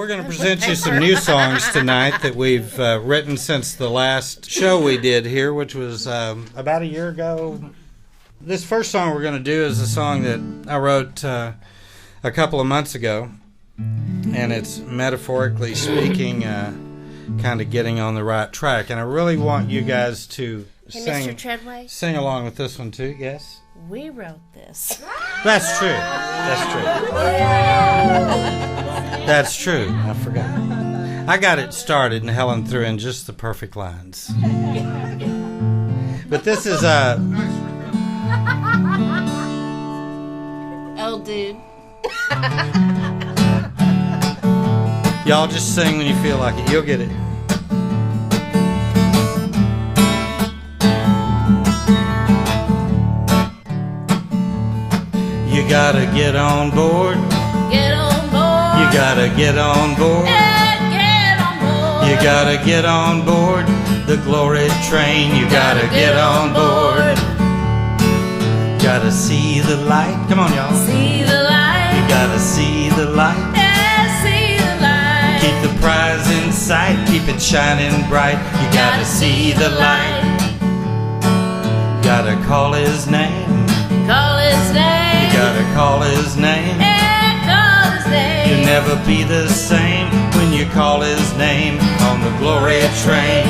we're going to present you some new songs tonight that we've written since the last show we did here, which was about a year ago. This first song we're going to do is a song that I wrote a couple of months ago, and it's metaphorically speaking, kind of getting on the right track. And I really want you guys to Mr. Tredway? Sing along with this one too. Yes? We wrote this. That's true. That's true. I forgot. I got it started, and Helen threw in just the perfect lines. But this is Oh, dude. y'all just sing when you feel like it. You'll get it. You gotta get on board. Get on board. You gotta get on board. Get on board. You gotta get on board the glory train. You gotta get on board. Gotta see the light. Come on, y'all. See the light. You gotta see the light. Yeah, see the light. Keep the prize in sight. Keep it shining bright. You gotta see the light. Gotta call his name. Call his name. You gotta call his name. Yeah, call his name. You'll never be the same when you call his name on the glory train.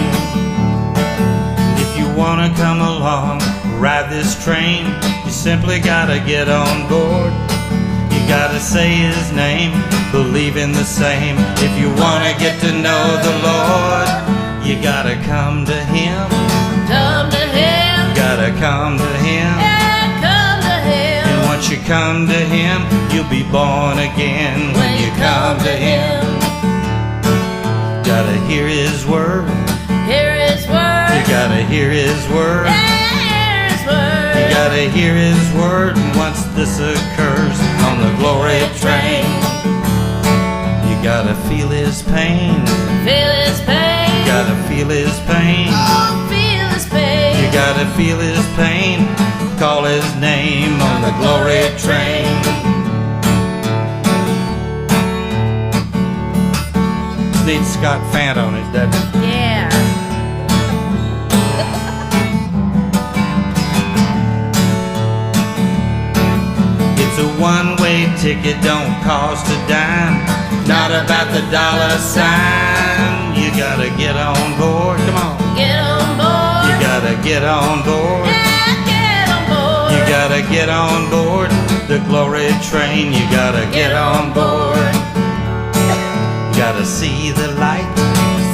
If you wanna come along, ride this train, you simply gotta get on board. You gotta say his name, believe in the same. If you wanna get to know the Lord, you gotta come to him. Come to him. You gotta come to him. Yeah, come to him. And once you come to him, you'll be born again when you come to him. Gotta hear his word. Hear his word. You gotta hear his word. Yeah, hear his word. You gotta hear his word. And once this occurs on the glory train, you gotta feel his pain. Feel his pain. You gotta feel his pain. Oh, feel his pain. You gotta feel his pain. Call his name on the glory train. This needs Scot Fant on it, doesn't it? Yeah. It's a one-way ticket, don't cost a dime. Not about the dollar sign. You gotta get on board. Come on. Get on board. You gotta get on board. Yeah, get on board. You gotta get on board the glory train. You gotta get on board. You gotta see the light.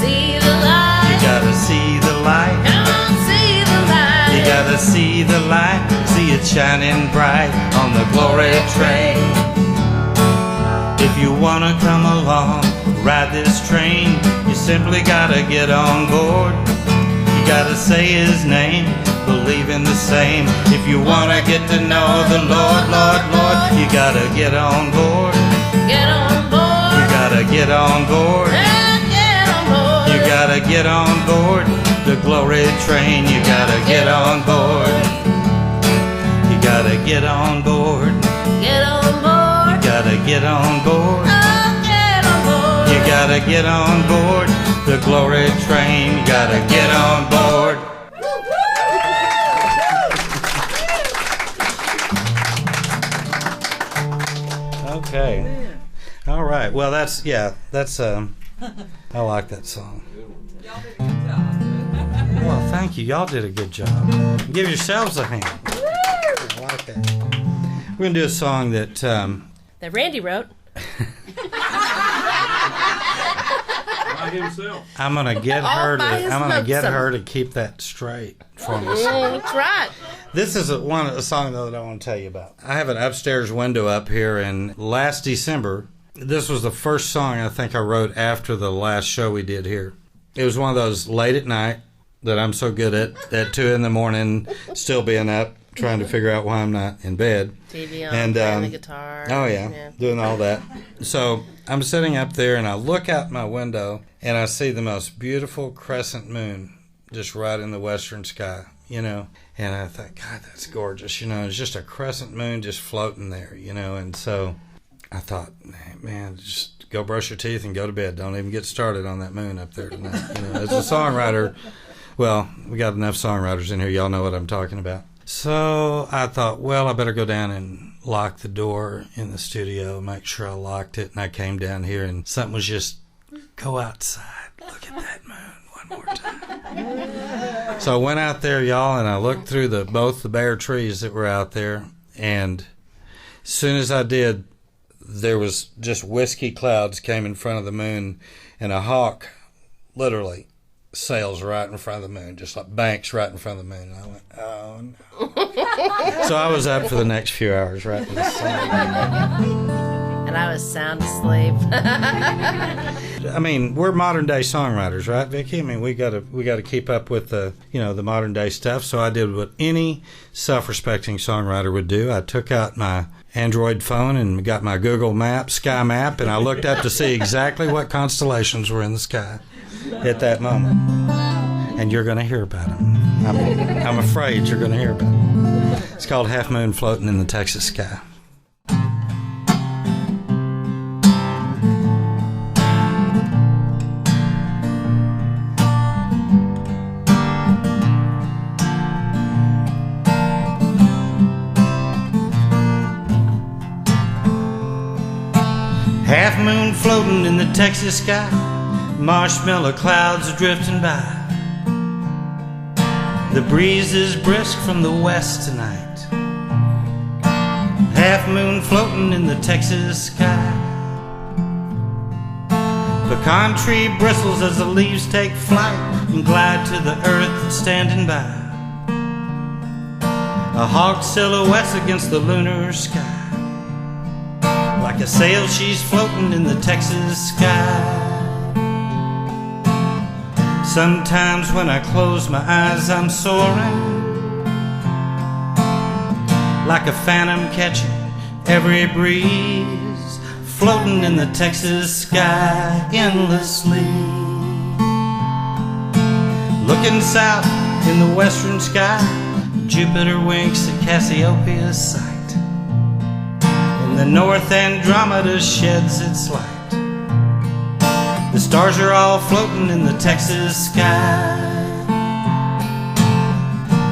See the light. You gotta see the light. Come on, see the light. You gotta see the light. See it shining bright on the glory train. If you wanna come along, ride this train, you simply gotta get on board. You gotta say his name, believe in the same. If you wanna get to know the Lord, Lord, Lord, you gotta get on board. Get on board. You gotta get on board. Yeah, get on board. You gotta get on board the glory train. You gotta get on board. You gotta get on board. Get on board. You gotta get on board. Oh, get on board. You gotta get on board the glory train. You gotta get on board. Okay. All right. Well, that's I like that song. Y'all did a good job. Well, thank you. Y'all did a good job. Give yourselves a hand. I like that. We're gonna do a song that That Randy wrote. By himself. I'm gonna get All her to. by his I'm gonna get lonesome. her to keep that straight for me. That's right. This is a song though that I want to tell you about. I have an upstairs window up here, and last December, this was the first song I think I wrote after the last show we did here. It was one of those late at night that I'm so good at 2 a.m, still being up, trying to figure out why I'm not in bed. TV on, And, playing the guitar. Oh, yeah, doing all that. So I'm sitting up there, and I look out my window, and I see the most beautiful crescent moon just right in the western sky, you know. And I thought, God, that's gorgeous, you know. It's just a crescent moon just floating there, you know. And so I thought, man, just go brush your teeth and go to bed. Don't even get started on that moon up there tonight. As a songwriter, well, we got enough songwriters in here. Y'all know what I'm talking about. So I thought, well, I better go down and lock the door in the studio, make sure I locked it. And I came down here and something was just, go outside, look at that moon one more time. So I went out there, y'all, and I looked through both the bare trees that were out there. And as soon as I did, there was just whiskey clouds came in front of the moon, and a hawk literally sails right in front of the moon, just like banks right in front of the moon. And I went, oh no. So I was up for the next few hours writing this song. And I was sound asleep. I mean, we're modern day songwriters, right, Vicki? I mean, we got to keep up with the modern day stuff. So I did what any self-respecting songwriter would do. I took out my Android phone and got my Google Map, Sky Map, and I looked up to see exactly what constellations were in the sky at that moment. And you're going to hear about them. I'm afraid you're going to hear about them. It's called Half Moon Floating in the Texas Sky. Half moon floating in the Texas sky, marshmallow clouds are drifting by. The breeze is brisk from the west tonight. Half moon floating in the Texas sky. Pecan tree bristles as the leaves take flight and glide to the earth that's standing by. A hawk silhouettes against the lunar sky. Like a sail, she's floating in the Texas sky. Sometimes when I close my eyes, I'm soaring like a phantom catching every breeze, floating in the Texas sky endlessly. Looking south in the western sky, Jupiter winks at Cassiopeia's sight. The north Andromeda sheds its light. The stars are all floating in the Texas sky.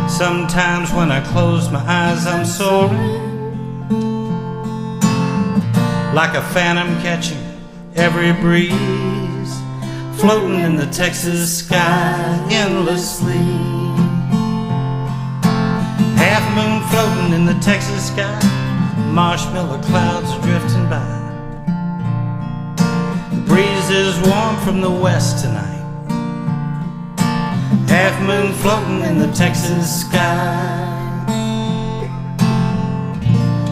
Sometimes when I close my eyes, I'm soaring like a phantom catching every breeze, floating in the Texas sky endlessly. Half moon floating in the Texas sky, marshmallow clouds are drifting by. The breeze is warm from the west tonight. Half moon floating in the Texas sky.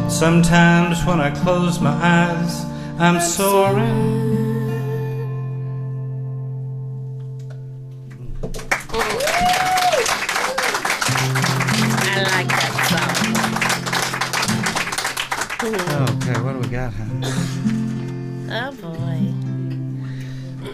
Sometimes when I close my eyes, I'm soaring. I like that song. Okay, what do we got, huh? Oh boy.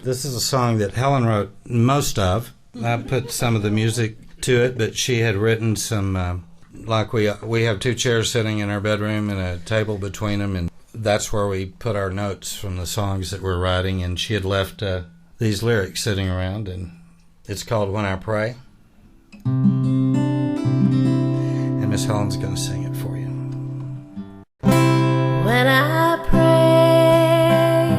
This is a song that Helen wrote most of. I put some of the music to it, but she had written some, like we have two chairs sitting in our bedroom and a table between them, and that's where we put our notes from the songs that we're writing, and she had left these lyrics sitting around, and it's called When I Pray. And Miss Helen's going to sing it for you. When I pray,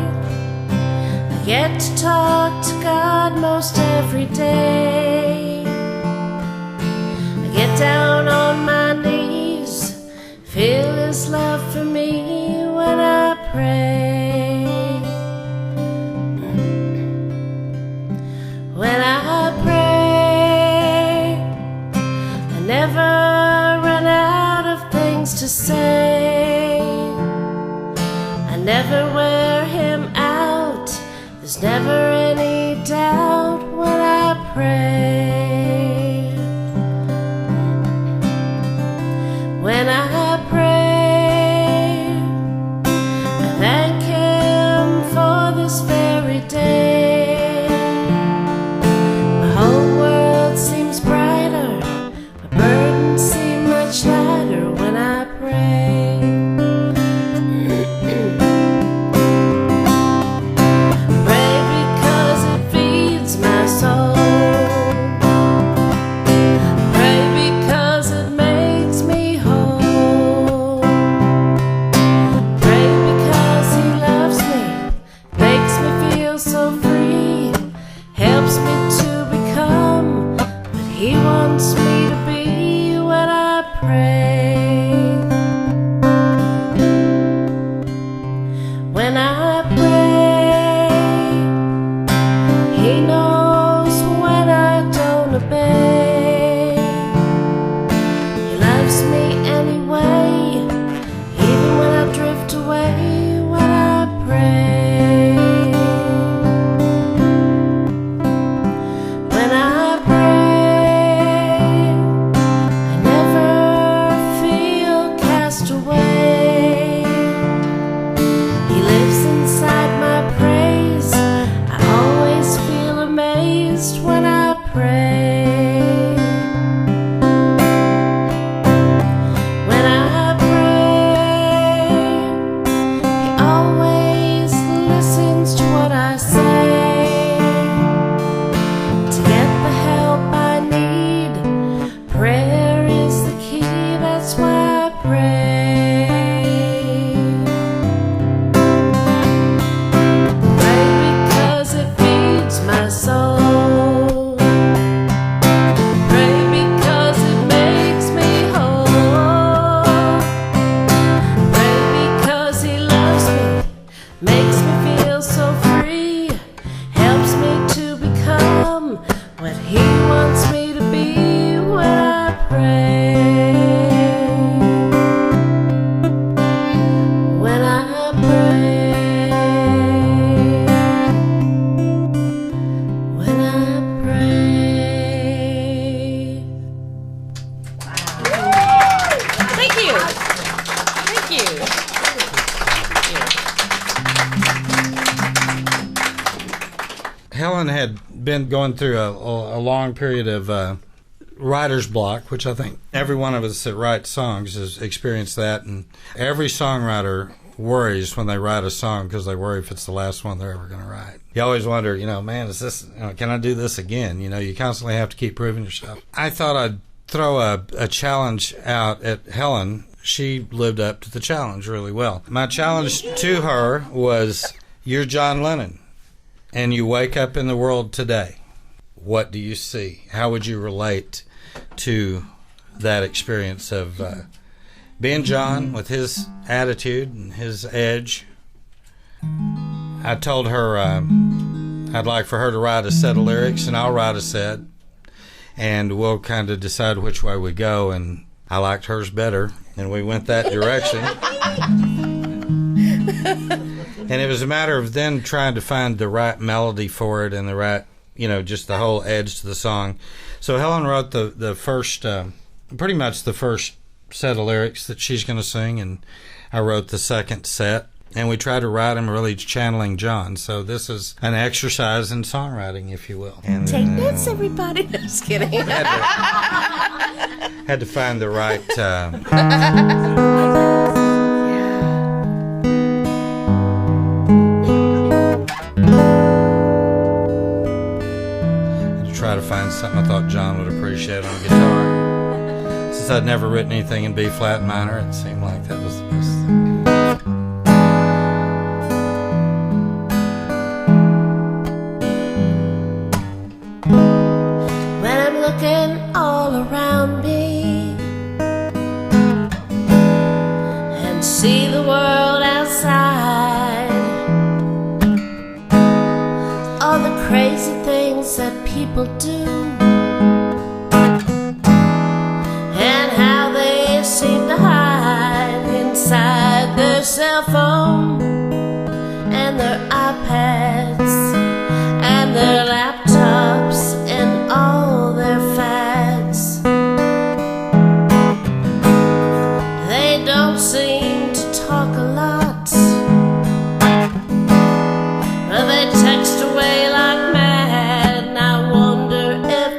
I get to talk to God most every day. I get down on my knees, feel His love for me when I pray. When I pray, I never run out of things to say. I never wear Him out, there's never any doubt when I pray. When I pray, I thank Him for this very day. My whole world seems brighter, my burdens seem much lighter when I pray. helps me to become what he wants me to be when I pray. When I pray, he knows when I don't obey. He loves me anyway, even when I drift away. When I pray, when I pray, I never feel cast away. He lives inside my praise. I always feel amazed when I pray. When I pray, he always listens to what I say. To get the help I need, prayer is the key. That's why I pray. Pray because it feeds my soul. Pray because it makes me whole. Pray because he loves me, makes me feel so free, helps me to become what he wants me to be when I pray. When I pray. When I pray. Thank you. Thank you. Helen had been going through a long period of writer's block, which I think every one of us that writes songs has experienced that. And every songwriter worries when they write a song because they worry if it's the last one they're ever going to write. You always wonder, man, is this? Can I do this again? You constantly have to keep proving yourself. I thought I'd throw a challenge out at Helen. She lived up to the challenge really well. My challenge to her was, you're John Lennon, and you wake up in the world today. What do you see? How would you relate to that experience of being John with his attitude and his edge? I told her I'd like for her to write a set of lyrics, and I'll write a set, and we'll kind of decide which way we go. And I liked hers better, and we went that direction. And it was a matter of then trying to find the right melody for it and the right, just the whole edge to the song. So Helen wrote the first, pretty much the first set of lyrics that she's going to sing, and I wrote the second set. And we tried to write them really channeling John. So this is an exercise in songwriting, if you will. And, Take notes, everybody. No, just kidding. had to find the right... try to find something I thought John would appreciate on guitar. Since I'd never written anything in B flat minor, it seemed like that was the best thing. When I'm looking all around me and see the world outside, all the crazy things that people do, and how they seem to hide inside their cell phone and their iPads and their laptops and all their fads. They don't seem to talk a lot, but they text away like mad, and I wonder if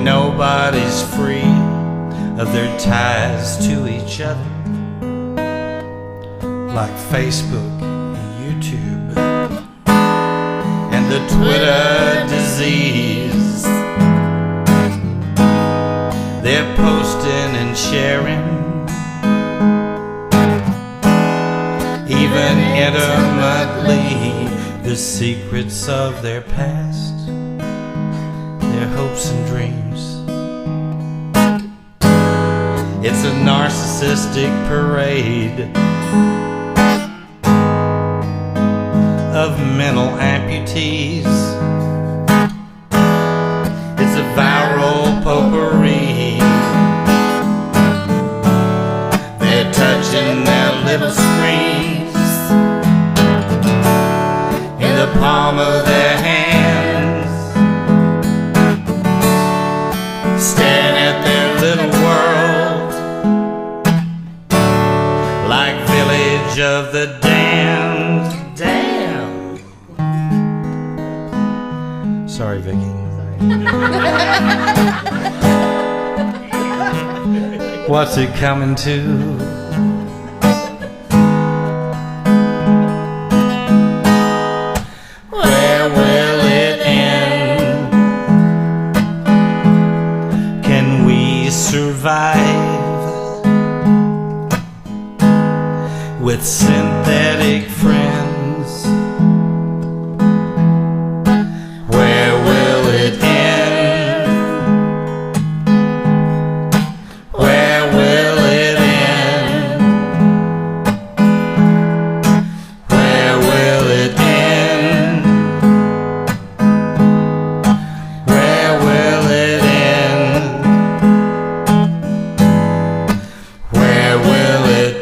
and nobody's free of their ties to each other, like Facebook and YouTube and the Twitter disease. They're posting and sharing, even intimately, the secrets of their past, their hopes and dreams. It's a narcissistic parade of mental amputees. It's a viral potpourri. They're touching their little screens in the palm of their hands, staring at their little world like Village of the Damned. Damn. Sorry, Vicki. What's it coming to? Where will it end? Can we survive with synthetic friends? Where will it end? Where will it end? Where will it end? Where will it end? Where will it?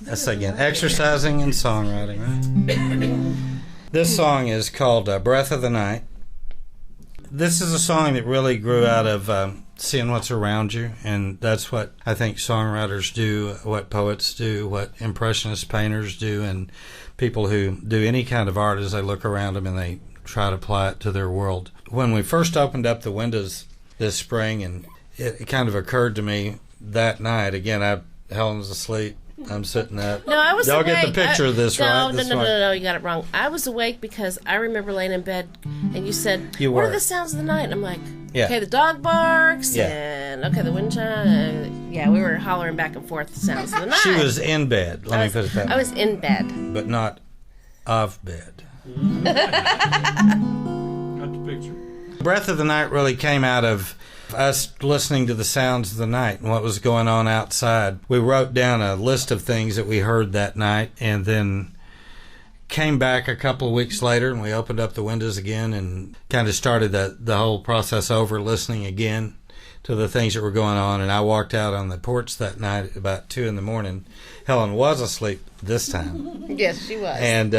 That's again, exercising and songwriting, right? This song is called Breath of the Night. This is a song that really grew out of seeing what's around you, and that's what I think songwriters do, what poets do, what impressionist painters do, and people who do any kind of art as they look around them and they try to apply it to their world. When we first opened up the windows this spring, and it kind of occurred to me that night, again, Helen was asleep, I'm sitting up. No, I was Y'all awake. get the picture of this, right? No, you got it wrong. I was awake because I remember laying in bed and you said, You what were. are the sounds of the night? And I'm like, Yeah. okay, the dog barks, Yeah. and okay, the wind chime. Yeah, we were hollering back and forth the sounds of the night. She was in bed, let me put it that way. I was in bed. But not of bed. Got the picture. Breath of the Night really came out of us listening to the sounds of the night and what was going on outside. We wrote down a list of things that we heard that night, and then came back a couple of weeks later and we opened up the windows again and kind of started the whole process over, listening again to the things that were going on. And I walked out on the porch that night at about 2 a.m. Helen was asleep this time. Yes, she was. And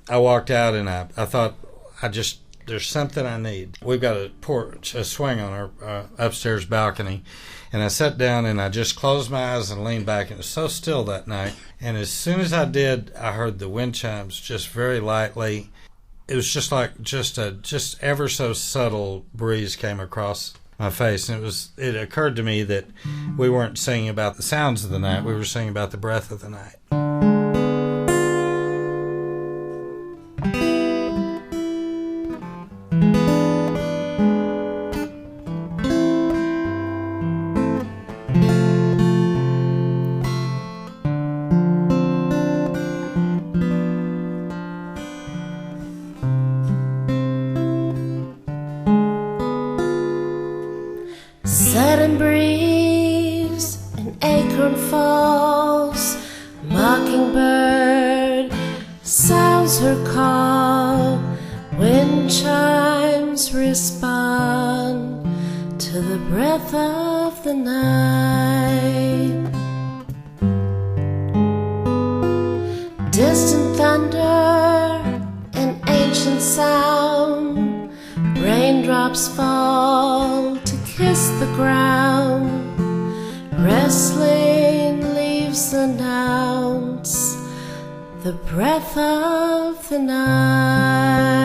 I walked out and I thought, there's something I need. We've got a porch, a swing on our upstairs balcony. And I sat down and I just closed my eyes and leaned back. And it was so still that night. And as soon as I did, I heard the wind chimes just very lightly. It was just like just ever so subtle breeze came across my face. And it occurred to me that we weren't singing about the sounds of the night. We were singing about the breath of the night. Sudden breeze, an acorn falls, a mockingbird sounds her call. Wind chimes respond to the breath of the night. Distant thunder, an ancient sound, raindrops fall to kiss the ground. Rustling leaves announce the breath of the night.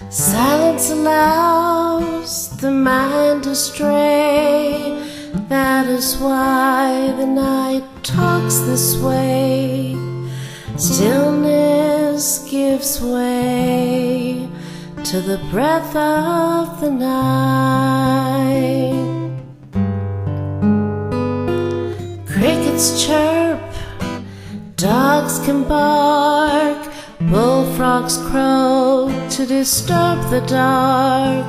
Silence allows the mind to stray. That is why the night talks this way. Stillness gives way to the breath of the night. Crickets chirp, dogs can bark, bullfrogs croak to disturb the dark.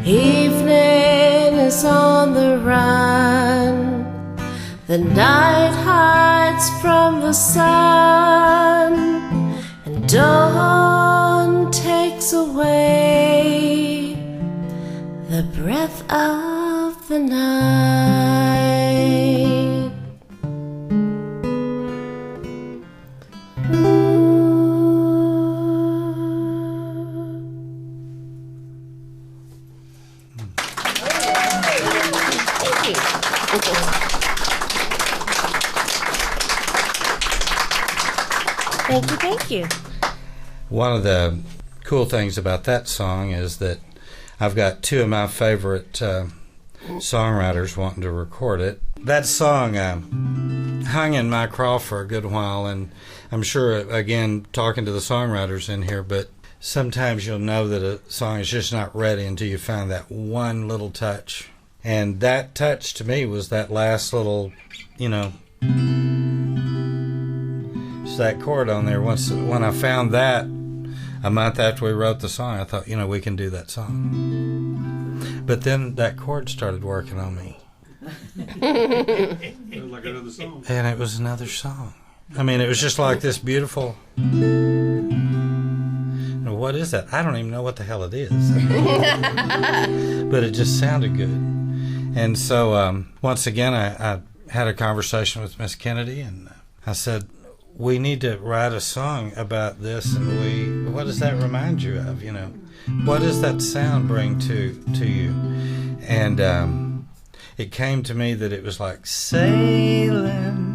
Evening is on the run. The night hides from the sun, and dawn takes away the breath of the night. Thank you. One of the cool things about that song is that I've got two of my favorite songwriters wanting to record it. That song hung in my craw for a good while, and I'm sure, again, talking to the songwriters in here, but sometimes you'll know that a song is just not ready until you find that one little touch. And that touch to me was that last little, that chord on there. When I found that a month after we wrote the song, I thought, we can do that song. But then that chord started working on me. It was like another song. And it was another song. I mean, it was just like this beautiful... What is that? I don't even know what the hell it is. But it just sounded good. And so, once again, I had a conversation with Miss Kennedy, and I said, we need to write a song about this, and what does that remind you of, What does that sound bring to you? And it came to me that it was like sailing.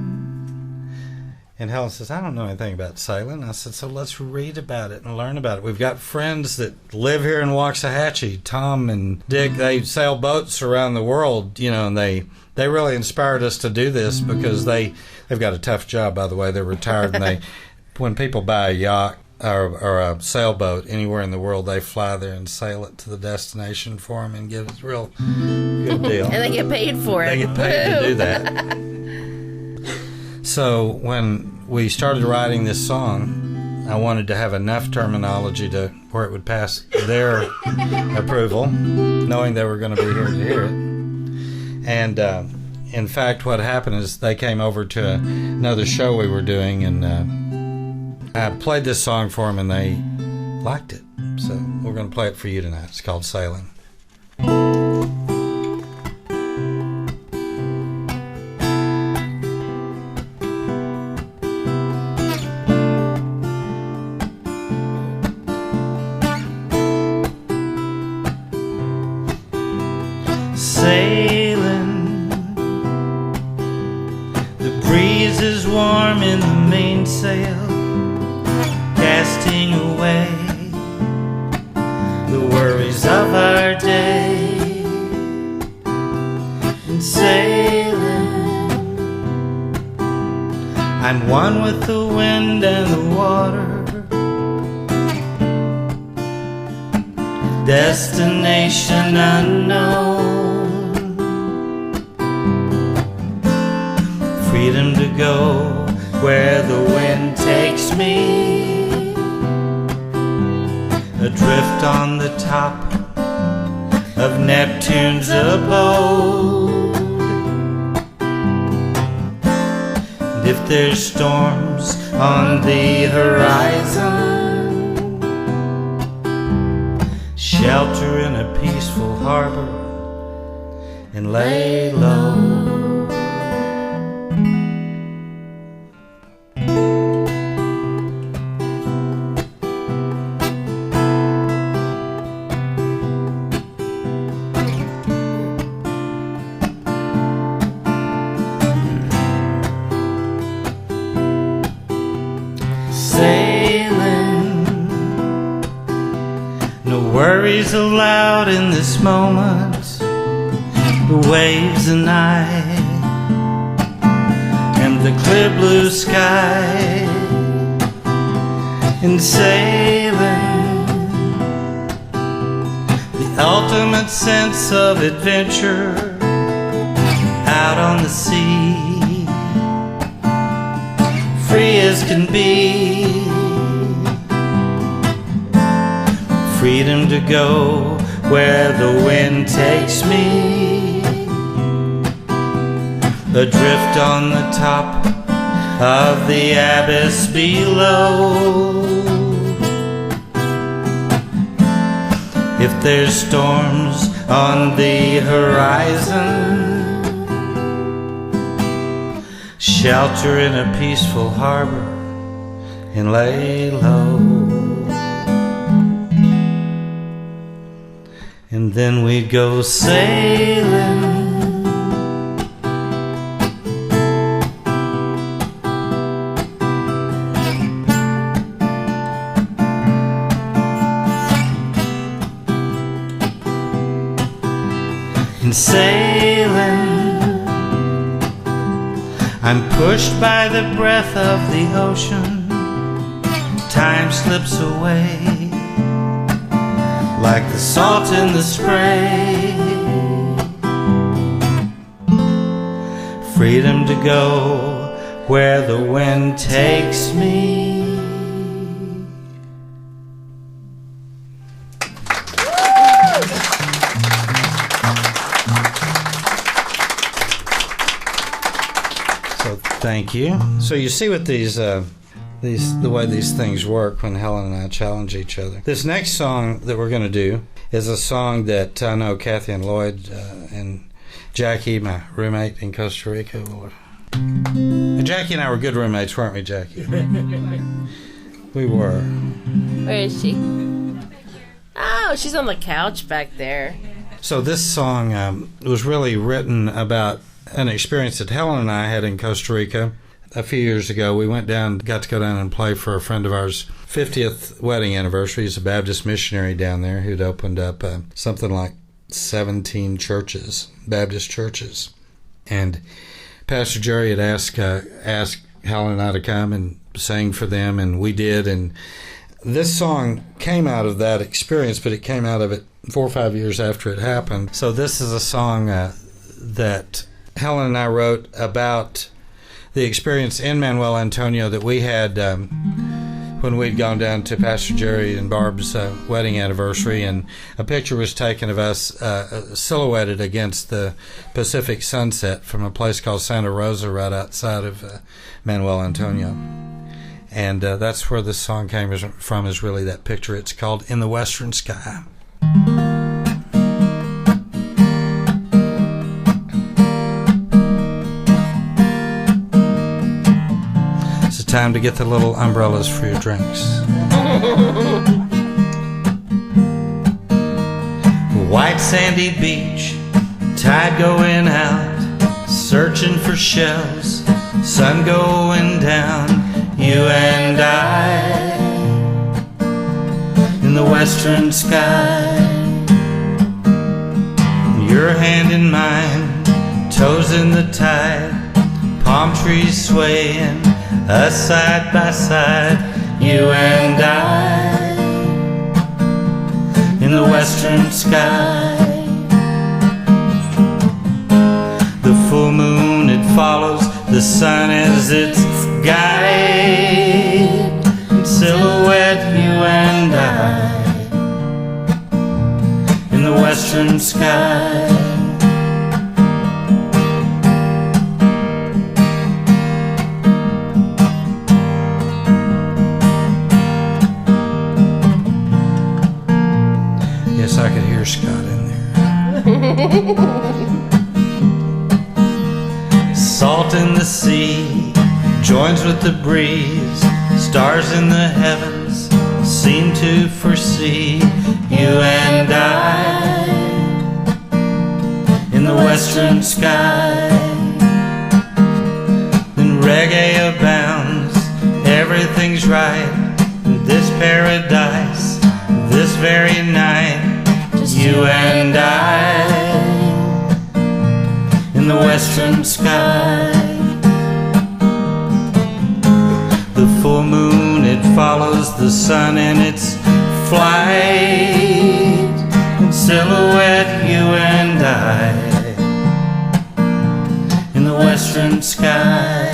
And Helen says, I don't know anything about sailing. I said, so let's read about it and learn about it. We've got friends that live here in Waxahachie. Tom and Dick, they sail boats around the world, and they really inspired us to do this because they've got a tough job, by the way. They're retired, and when people buy a yacht or a sailboat anywhere in the world, they fly there and sail it to the destination for them and get a real good deal. And they get paid for it. They get paid to do that. So when we started writing this song, I wanted to have enough terminology to where it would pass their approval, knowing they were going to be here to hear it. And in fact, what happened is they came over to another show we were doing, and I played this song for them, and they liked it. So we're going to play it for you tonight. It's called Sailing. Sailing, the breeze is warm in the mainsail, casting away the worries of our day. And sailing, I'm one with the wind and the water. Destination unknown, freedom to go where the wind takes me, adrift on the top of Neptune's abode. And if there's storms on the horizon, shelter in a peaceful harbor and lay low. Worries allowed in this moment, the waves and I, and the clear blue sky, and sailing, the ultimate sense of adventure out on the sea, free as can be. Freedom to go where the wind takes me, adrift on the top of the abyss below. If there's storms on the horizon, shelter in a peaceful harbor and lay low. And then we'd go sailing, and sailing, I'm pushed by the breath of the ocean. Time slips away like the salt in the spray. Freedom to go where the wind takes me. So thank you. So you see what the way these things work when Helen and I challenge each other. This next song that we're going to do is a song that I know Kathy and Lloyd and Jackie, my roommate in Costa Rica, Jackie and I were good roommates, weren't we, Jackie? We were. Where is she? Oh, she's on the couch back there. So this song was really written about an experience that Helen and I had in Costa Rica. A few years ago, we got to go down and play for a friend of ours' 50th wedding anniversary. He's a Baptist missionary down there who'd opened up something like 17 churches, Baptist churches. And Pastor Jerry had asked Helen and I to come and sing for them, and we did. And this song came out of that experience, but it came out of it 4 or 5 years after it happened. So this is a song that Helen and I wrote about the experience in Manuel Antonio that we had when we'd gone down to Pastor Jerry and Barb's wedding anniversary, and a picture was taken of us silhouetted against the Pacific sunset from a place called Santa Rosa right outside of Manuel Antonio. And that's where this song came from, is really that picture. It's called In the Western Sky. Time to get the little umbrellas for your drinks. White sandy beach, tide going out, searching for shells, sun going down, you and I, in the western sky, your hand in mine, toes in the tide, palm trees swaying, us side by side, you and I, in the western sky. The full moon, it follows the sun as its guide, in silhouette, you and I, in the western sky. Scot in there. Salt in the sea joins with the breeze. Stars in the heavens seem to foresee you and I in the western sky. Then reggae abounds, everything's right in this paradise, this very night. Just you and I in the western sky. The full moon, it follows the sun in its flight. In silhouette, you and I in the western sky.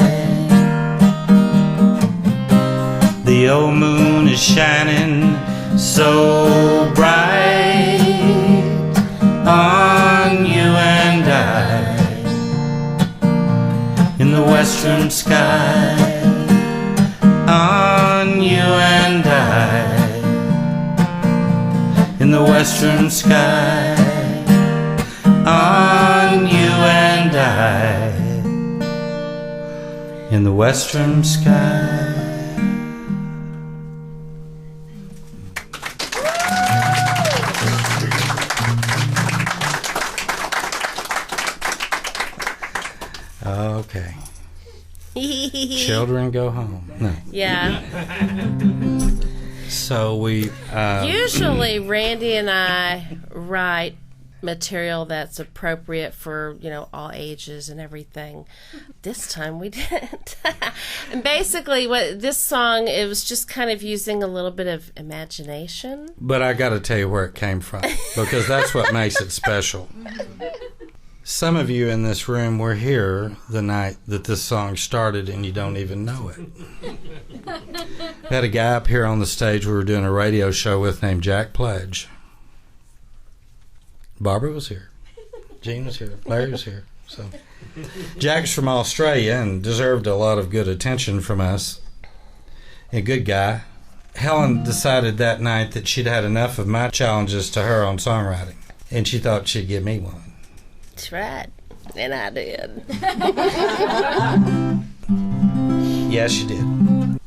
The old moon is shining so bright on you and I in the western sky. On you and I in the western sky. On you and I in the western sky. Okay. Children go home. No. Yeah. So we Usually Randy and I write material that's appropriate for, all ages and everything. This time we didn't. And basically what this song, it was just kind of using a little bit of imagination. But I got to tell you where it came from, because that's what makes it special. Some of you in this room were here the night that this song started, and you don't even know it. We had a guy up here on the stage we were doing a radio show with named Jack Pledge. Barbara was here. Gene was here. Larry was here. So Jack's from Australia and deserved a lot of good attention from us. A good guy. Helen decided that night that she'd had enough of my challenges to her on songwriting, and she thought she'd give me one. That's right. And I did. Yes, she did.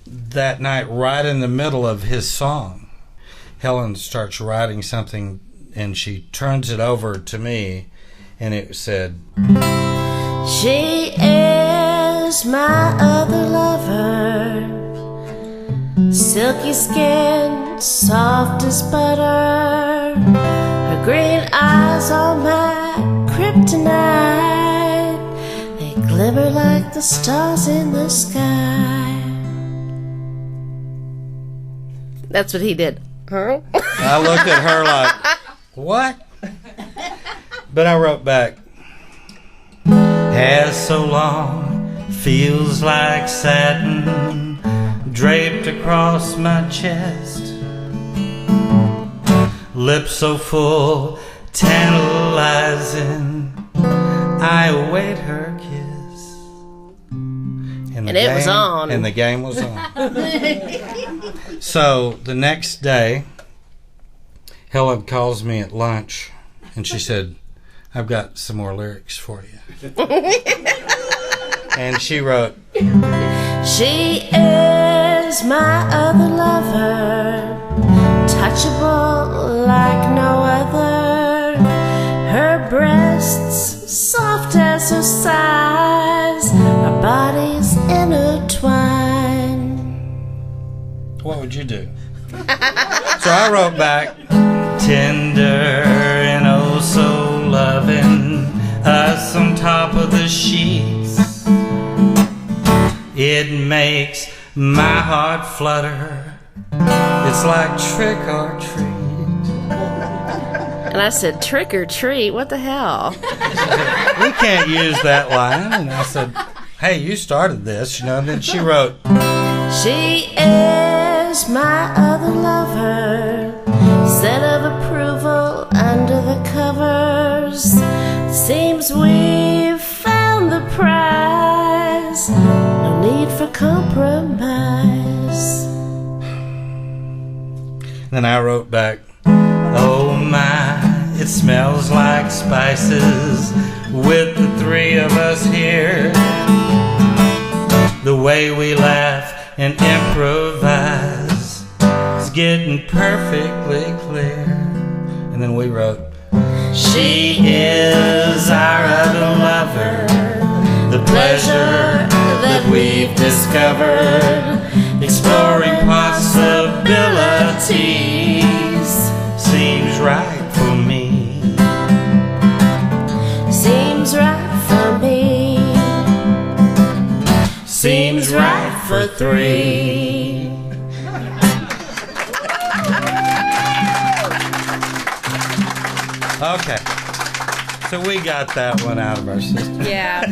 That night, right in the middle of his song, Helen starts writing something, and she turns it over to me, and it said, She is my other lover, silky skin, soft as butter, her green eyes are my kryptonite, they glimmer like the stars in the sky. That's what he did. Huh? I looked at her like, what? But I wrote back, hair so long, feels like satin, draped across my chest, lips so full, tantalizing, I await her kiss. And it was on. And the game was on. So the next day, Helen calls me at lunch, and she said, I've got some more lyrics for you. And she wrote, She is my other lover, touchable like no other, her breasts soft as her size, our bodies intertwined. what would you do? So I wrote back, tender and oh so loving, us on top of the sheets, it makes my heart flutter, it's like trick or treat. And I said, trick or treat? What the hell? We can't use that line. And I said, hey, you started this, and then she wrote, She is my other lover, set of approval under the covers, seems we've found the prize, no need for compromise. Then I wrote back, oh my, It smells like spices with the three of us here. The way we laugh and improvise is getting perfectly clear. And then we wrote, she is our other lover, the pleasure that we've discovered, exploring possibilities, seems right for me. Seems right for me. Seems right for three. Okay, so we got that one out of our system. Yeah.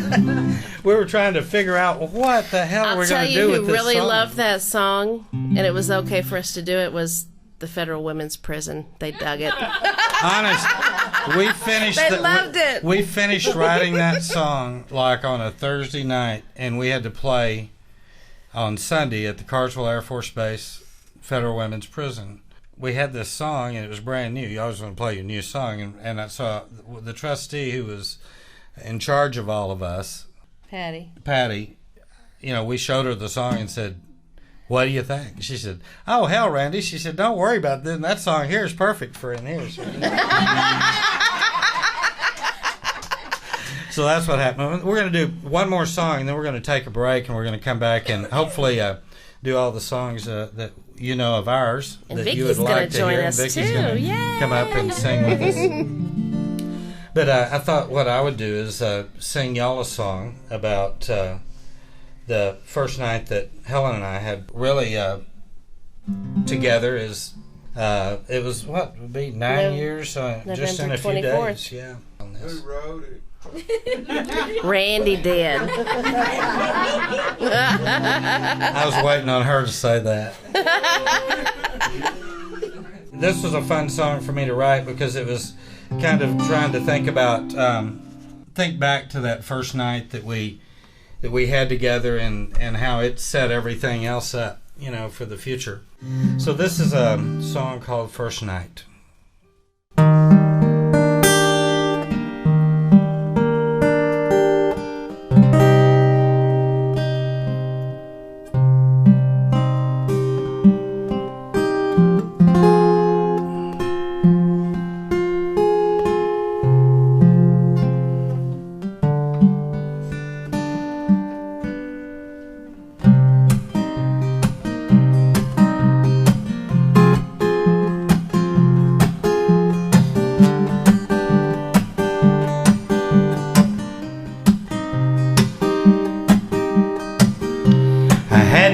We were trying to figure out what the hell we're going to do with this I'll tell you who really song. loved that song, and it was okay for us to do it, was the Federal Women's Prison. They dug it. Honest, we finished. They loved it. We finished writing that song like on a Thursday night, and we had to play on Sunday at the Carswell Air Force Base, Federal Women's Prison. We had this song, and it was brand new. You always want to play your new song, and I saw the trustee who was in charge of all of us, Patty. You know, we showed her the song and said, "What do you think?" She said, "Oh, hell, Randy." She said, "Don't worry about this. That song here is perfect for in here." So that's what happened. We're going to do one more song, and then we're going to take a break, and we're going to come back and hopefully do all the songs that you know of ours And that Vicki's you would like to join hear. us And Vicki's too. going to Yay! come up and sing with us. But I thought what I would do is sing y'all a song about the first night that Helen and I had really together. Is it was what would be 9 years, just in a few 24th. days. Yeah. On this. Who wrote it? Randy did. I was waiting on her to say that. This was a fun song for me to write because it was kind of trying to think back to that first night that we had together and how it set everything else up, you know, for the future. So this is a song called First Night.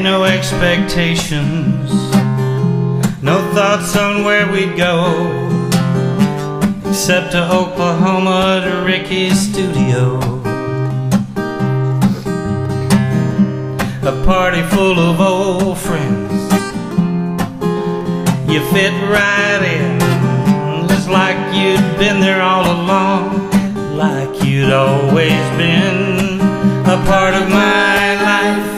No expectations, no thoughts on where we'd go, except to Oklahoma to Ricky's studio. A party full of old friends, you fit right in, just like you'd been there all along, like you'd always been a part of my life.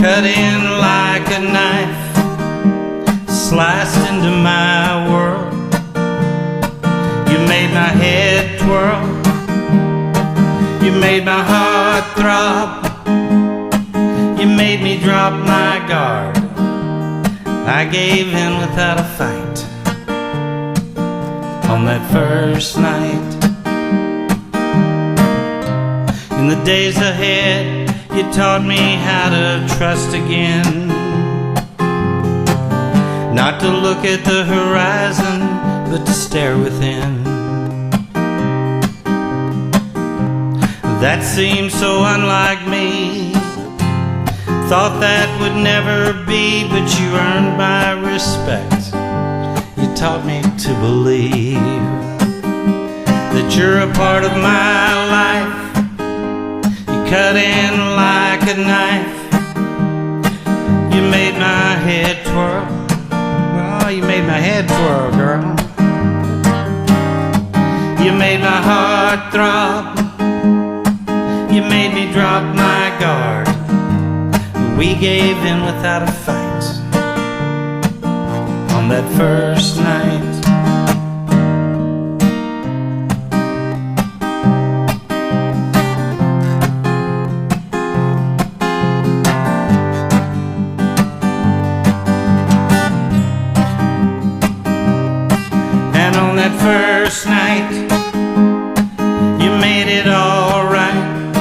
Cut in like a knife, sliced into my world. You made my head twirl, you made my heart throb, you made me drop my guard. I gave in without a fight on that first night. In the days ahead, you taught me how to trust again, not to look at the horizon, but to stare within. That seemed so unlike me, thought that would never be, but you earned my respect. You taught me to believe that you're a part of my life. Cut in like a knife, you made my head twirl. Oh, you made my head twirl, girl. You made my heart throb, you made me drop my guard. We gave in without a fight on that first night. night. You made it all right,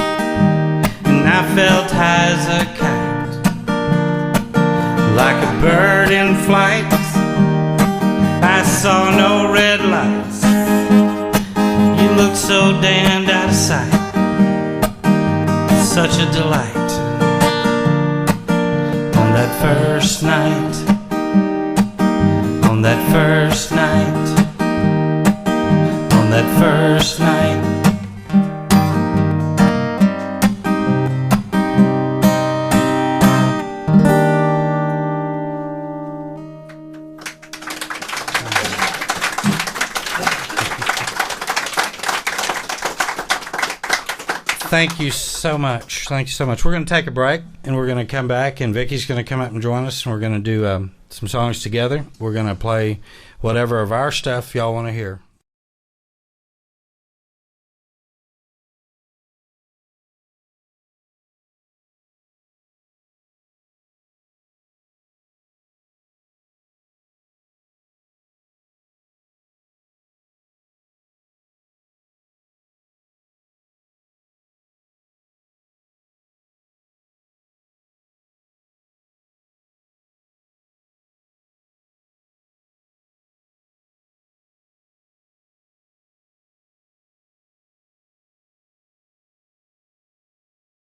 and I felt high as a kite, like a bird in flight. I saw no red lights. You looked so damned out of sight. Such a delight. On that first night, on that first night, on that first night. Thank you so much. Thank you so much. We're going to take a break, and we're going to come back, and Vicki's going to come up and join us, and we're going to do some songs together. We're going to play whatever of our stuff y'all want to hear.